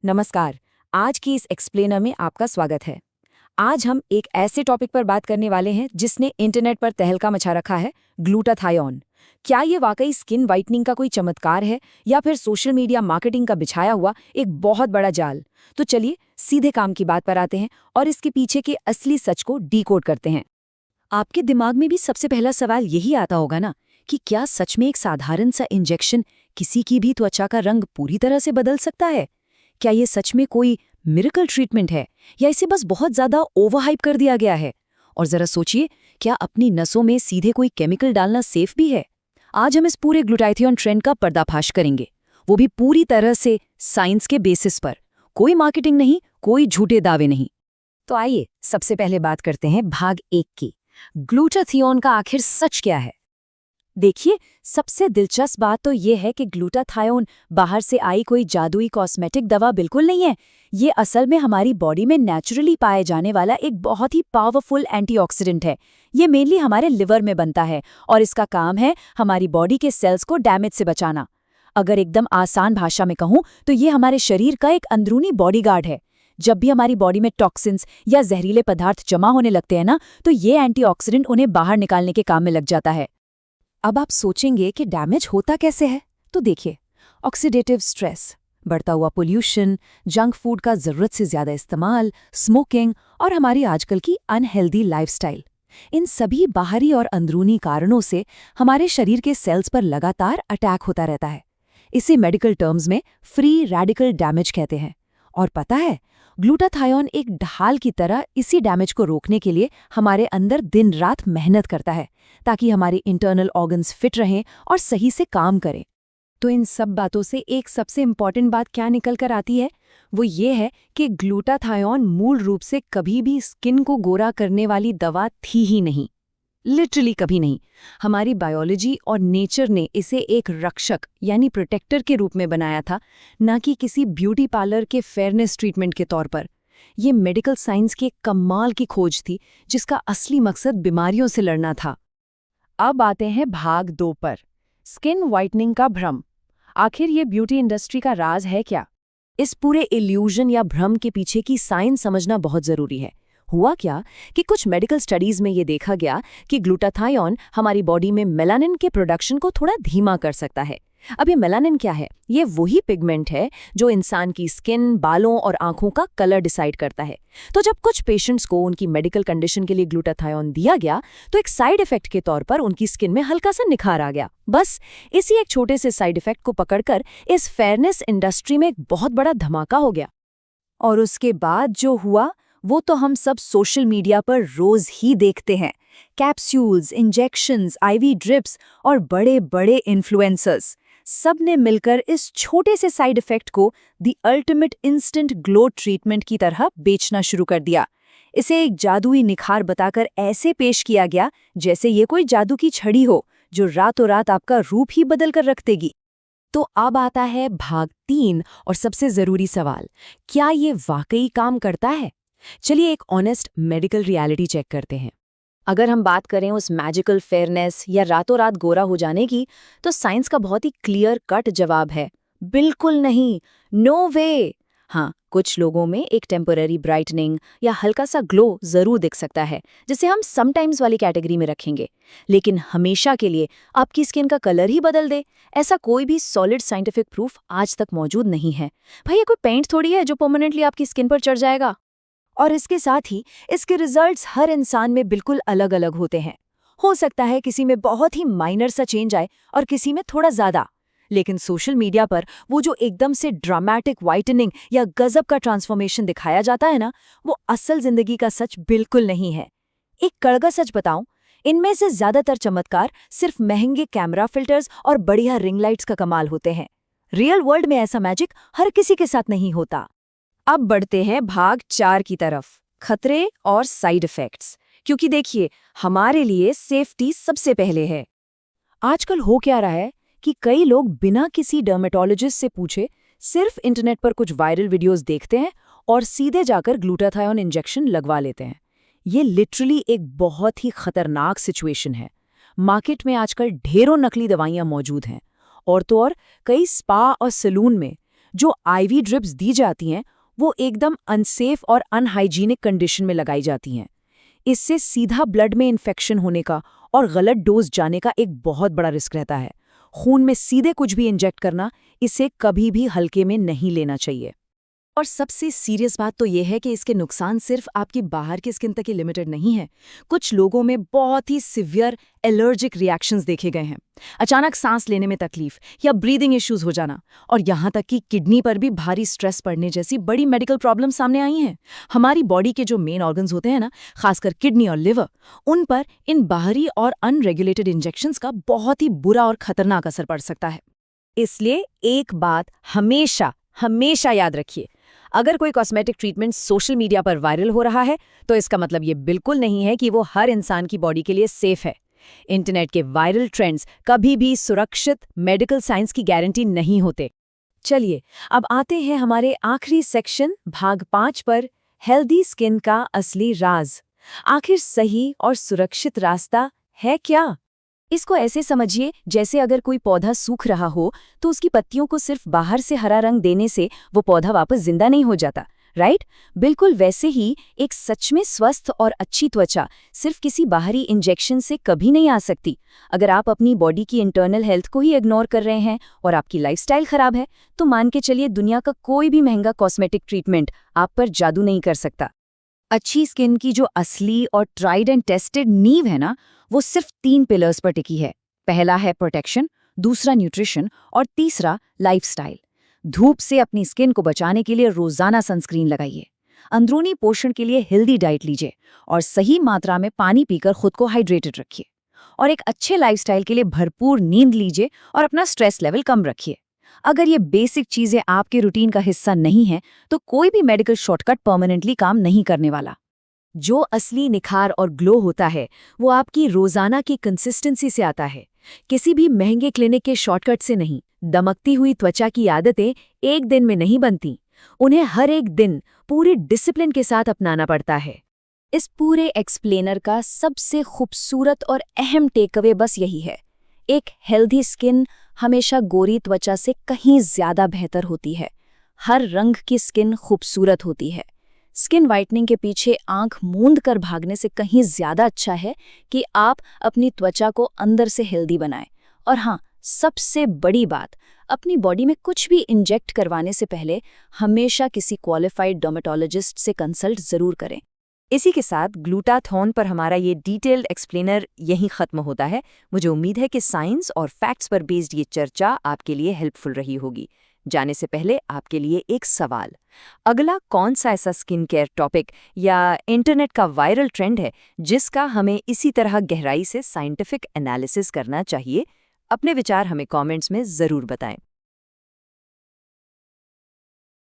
नमस्कार। आज की इस एक्सप्लेनर में आपका स्वागत है। आज हम एक ऐसे टॉपिक पर बात करने वाले हैं जिसने इंटरनेट पर तहलका मचा रखा है, ग्लूटाथायोन। क्या ये वाकई स्किन वाइटनिंग का कोई चमत्कार है या फिर सोशल मीडिया मार्केटिंग का बिछाया हुआ एक बहुत बड़ा जाल? तो चलिए सीधे काम की बात पर आते हैं और इसके पीछे के असली सच को डीकोड करते हैं। आपके दिमाग में भी सबसे पहला सवाल यही आता होगा ना कि क्या सच में एक साधारण सा इंजेक्शन किसी की भी त्वचा का रंग पूरी तरह से बदल सकता है? क्या ये सच में कोई मिरेकल ट्रीटमेंट है या इसे बस बहुत ज्यादा ओवरहाइप कर दिया गया है? और जरा सोचिए, क्या अपनी नसों में सीधे कोई केमिकल डालना सेफ भी है? आज हम इस पूरे ग्लूटाथियोन ट्रेंड का पर्दाफाश करेंगे, वो भी पूरी तरह से साइंस के बेसिस पर। कोई मार्केटिंग नहीं, कोई झूठे दावे नहीं। तो आइए सबसे पहले बात करते हैं भाग 1 की। ग्लूटाथियोन का आखिर सच क्या है? देखिए, सबसे दिलचस्प बात तो ये है कि ग्लूटाथायोन बाहर से आई कोई जादुई कॉस्मेटिक दवा बिल्कुल नहीं है। ये असल में हमारी बॉडी में नेचुरली पाए जाने वाला एक बहुत ही पावरफुल एंटीऑक्सीडेंट है। ये मेनली हमारे लिवर में बनता है और इसका काम है हमारी बॉडी के सेल्स को डैमेज से बचाना। अगर एकदम आसान भाषा में कहूँ तो ये हमारे शरीर का एक अंदरूनी बॉडीगार्ड है। जब भी हमारी बॉडी में टॉक्सिन्स या जहरीले पदार्थ जमा होने लगते हैं ना, तो ये एंटीऑक्सीडेंट उन्हें बाहर निकालने के काम में लग जाता है। अब आप सोचेंगे कि डैमेज होता कैसे है? तो देखिए, ऑक्सीडेटिव स्ट्रेस, बढ़ता हुआ पोल्यूशन, जंक फूड का ज़रूरत से ज़्यादा इस्तेमाल, स्मोकिंग और हमारी आजकल की अनहेल्दी लाइफस्टाइल, इन सभी बाहरी और अंदरूनी कारणों से हमारे शरीर के सेल्स पर लगातार अटैक होता रहता है। इसे मेडिकल टर्म्स में फ्री रेडिकल डैमेज कहते हैं। और पता है, ग्लूटाथायोन एक ढाल की तरह इसी डैमेज को रोकने के लिए हमारे अंदर दिन रात मेहनत करता है, ताकि हमारे इंटरनल ऑर्गन्स फिट रहें और सही से काम करें। तो इन सब बातों से एक सबसे इम्पॉर्टेंट बात क्या निकल कर आती है? वो ये है कि ग्लूटाथायोन मूल रूप से कभी भी स्किन को गोरा करने वाली दवा थी ही नहीं। लिटरली कभी नहीं। हमारी बायोलॉजी और नेचर ने इसे एक रक्षक यानी प्रोटेक्टर के रूप में बनाया था, ना कि किसी ब्यूटी पार्लर के फेयरनेस ट्रीटमेंट के तौर पर। ये मेडिकल साइंस की कमाल की खोज थी, जिसका असली मकसद बीमारियों से लड़ना था। अब आते हैं भाग 2 पर, स्किन वाइटनिंग का भ्रम। आखिर ये ब्यूटी इंडस्ट्री का राज है क्या? इस पूरे इल्यूजन या भ्रम के पीछे की साइंस समझना बहुत जरूरी है। हुआ क्या कि कुछ मेडिकल स्टडीज में ये देखा गया कि ग्लूटाथायोन हमारी बॉडी में मेलानिन के प्रोडक्शन को थोड़ा धीमा कर सकता है। अब ये मेलानिन क्या है? ये वही पिगमेंट है जो इंसान की स्किन, बालों और आंखों का कलर डिसाइड करता है। तो जब कुछ पेशेंट्स को उनकी मेडिकल कंडीशन के लिए ग्लूटाथायोन दिया गया, तो एक साइड इफेक्ट के तौर पर उनकी स्किन में हल्का सा निखार आ गया। बस इसी एक छोटे से साइड इफेक्ट को पकड़कर इस फेयरनेस इंडस्ट्री में एक बहुत बड़ा धमाका हो गया। और उसके बाद जो हुआ वो तो हम सब सोशल मीडिया पर रोज ही देखते हैं। कैप्सूल्स, इंजेक्शंस, आईवी ड्रिप्स और बड़े बड़े इन्फ्लुएंसर्स, सब ने मिलकर इस छोटे से साइड इफेक्ट को the ultimate instant glow treatment की तरह बेचना शुरू कर दिया। इसे एक जादुई निखार बताकर ऐसे पेश किया गया जैसे ये कोई जादू की छड़ी हो जो रातों रात आपका रूप ही बदल कर रख देगी। तो अब आता है भाग 3 और सबसे जरूरी सवाल, क्या ये वाकई काम करता है? चलिए एक ऑनेस्ट मेडिकल रियलिटी चेक करते हैं। अगर हम बात करें उस मैजिकल फेयरनेस या रातों रात गोरा हो जाने की, तो साइंस का बहुत ही क्लियर कट जवाब है, बिल्कुल नहीं, नो वे। हाँ, कुछ लोगों में एक टेम्पररी ब्राइटनिंग या हल्का सा ग्लो जरूर दिख सकता है, जिसे हम समटाइम्स वाली कैटेगरी में रखेंगे। लेकिन हमेशा के लिए आपकी स्किन का कलर ही बदल दे, ऐसा कोई भी सॉलिड साइंटिफिक प्रूफ आज तक मौजूद नहीं है। भाई, ये कोई पेंट थोड़ी है जो परमानेंटली आपकी स्किन पर चढ़ जाएगा। और इसके साथ ही इसके रिजल्ट्स हर इंसान में बिल्कुल अलग अलग होते हैं। हो सकता है किसी में बहुत ही माइनर सा चेंज आए और किसी में थोड़ा ज्यादा। लेकिन सोशल मीडिया पर वो जो एकदम से ड्रामेटिक वाइटनिंग या गजब का ट्रांसफॉर्मेशन दिखाया जाता है ना, वो असल जिंदगी का सच बिल्कुल नहीं है। एक कड़वा सच बताऊं, इनमें से ज्यादातर चमत्कार सिर्फ महंगे कैमरा फिल्टर्स और बढ़िया रिंग लाइट्स का कमाल होते हैं। रियल वर्ल्ड में ऐसा मैजिक हर किसी के साथ नहीं होता। अब बढ़ते हैं भाग 4 की तरफ, खतरे और साइड इफेक्ट्स। क्योंकि देखिए, हमारे लिए सेफ्टी सबसे पहले है। आजकल हो क्या रहा है कि कई लोग बिना किसी डर्मेटोलॉजिस्ट से पूछे सिर्फ इंटरनेट पर कुछ वायरल वीडियोस देखते हैं और सीधे जाकर ग्लूटाथायोन इंजेक्शन लगवा लेते हैं। ये लिटरली एक बहुत ही खतरनाक सिचुएशन है। मार्केट में आजकल ढेरों नकली दवाइयां मौजूद हैं, और तो और कई स्पा और सैलून में जो आईवी ड्रिप्स दी जाती हैं वो एकदम अनसेफ और अनहाइजीनिक कंडीशन में लगाई जाती हैं। इससे सीधा ब्लड में इन्फेक्शन होने का और गलत डोज जाने का एक बहुत बड़ा रिस्क रहता है। खून में सीधे कुछ भी इंजेक्ट करना, इसे कभी भी हल्के में नहीं लेना चाहिए। और सबसे सीरियस बात तो यह है कि इसके नुकसान सिर्फ आपकी बाहर की स्किन तक ही लिमिटेड नहीं है। कुछ लोगों में बहुत ही सिवियर एलर्जिक रिएक्शंस देखे गए हैं। अचानक सांस लेने में तकलीफ या ब्रीदिंग इश्यूज हो जाना, और यहाँ तक कि किडनी पर भी भारी स्ट्रेस पड़ने जैसी बड़ी मेडिकल प्रॉब्लम सामने आई हैं। हमारी बॉडी के जो मेन ऑर्गन्स होते हैं ना, खासकर किडनी और लिवर, उन पर इन बाहरी और अनरेगुलेटेड इंजेक्शंस का बहुत ही बुरा और खतरनाक असर पड़ सकता है। इसलिए एक बात हमेशा हमेशा याद रखिए, अगर कोई कॉस्मेटिक ट्रीटमेंट सोशल मीडिया पर वायरल हो रहा है तो इसका मतलब ये बिल्कुल नहीं है कि वो हर इंसान की बॉडी के लिए सेफ है। इंटरनेट के वायरल ट्रेंड्स कभी भी सुरक्षित मेडिकल साइंस की गारंटी नहीं होते। चलिए अब आते हैं हमारे आखिरी सेक्शन भाग 5 पर, हेल्दी स्किन का असली राज। आखिर सही और सुरक्षित रास्ता है क्या? इसको ऐसे समझिए जैसे अगर कोई पौधा सूख रहा हो तो उसकी पत्तियों को सिर्फ बाहर से हरा रंग देने से वो पौधा वापस जिंदा नहीं हो जाता, राइट? बिल्कुल वैसे ही एक सच में स्वस्थ और अच्छी त्वचा सिर्फ किसी बाहरी इंजेक्शन से कभी नहीं आ सकती। अगर आप अपनी बॉडी की इंटरनल हेल्थ को ही इग्नोर कर रहे हैं और आपकी लाइफस्टाइल खराब है, तो मान के चलिए दुनिया का कोई भी महंगा कॉस्मेटिक ट्रीटमेंट आप पर जादू नहीं कर सकता। अच्छी स्किन की जो असली और ट्राइड एंड टेस्टेड नींव है ना, वो सिर्फ 3 पिलर्स पर टिकी है। पहला है प्रोटेक्शन, दूसरा न्यूट्रिशन और तीसरा लाइफस्टाइल। धूप से अपनी स्किन को बचाने के लिए रोजाना सनस्क्रीन लगाइए, अंदरूनी पोषण के लिए हेल्दी डाइट लीजिए और सही मात्रा में पानी पीकर खुद को हाइड्रेटेड रखिए। और एक अच्छे लाइफस्टाइल के लिए भरपूर नींद लीजिए और अपना स्ट्रेस लेवल कम रखिए। अगर ये बेसिक चीजें आपके रूटीन का हिस्सा नहीं हैं, तो कोई भी मेडिकल शॉर्टकट परमानेंटली काम नहीं करने वाला। जो असली निखार और ग्लो होता है वो आपकी रोजाना की कंसिस्टेंसी से आता है, किसी भी महंगे क्लिनिक के शॉर्टकट से नहीं। दमकती हुई त्वचा की आदतें एक दिन में नहीं बनती, उन्हें हर एक दिन पूरे डिसिप्लिन के साथ अपनाना पड़ता है। इस पूरे एक्सप्लेनर का सबसे खूबसूरत और अहम टेकअवे बस यही है, एक हेल्दी स्किन हमेशा गोरी त्वचा से कहीं ज्यादा बेहतर होती है। हर रंग की स्किन खूबसूरत होती है। स्किन वाइटनिंग के पीछे आंख मूंद कर भागने से कहीं ज्यादा अच्छा है कि आप अपनी त्वचा को अंदर से हेल्दी बनाएं। और हाँ, सबसे बड़ी बात, अपनी बॉडी में कुछ भी इंजेक्ट करवाने से पहले हमेशा किसी क्वालिफाइड डर्मेटोलॉजिस्ट से कंसल्ट जरूर करें। इसी के साथ ग्लूटाथॉन पर हमारा ये डिटेल्ड एक्सप्लेनर यहीं खत्म होता है। मुझे उम्मीद है कि साइंस और फैक्ट्स पर बेस्ड ये चर्चा आपके लिए हेल्पफुल रही होगी। जाने से पहले आपके लिए एक सवाल, अगला कौन सा ऐसा स्किन केयर टॉपिक या इंटरनेट का वायरल ट्रेंड है जिसका हमें इसी तरह गहराई से साइंटिफिक एनालिसिस करना चाहिए? अपने विचार हमें कमेंट्स में ज़रूर बताएं।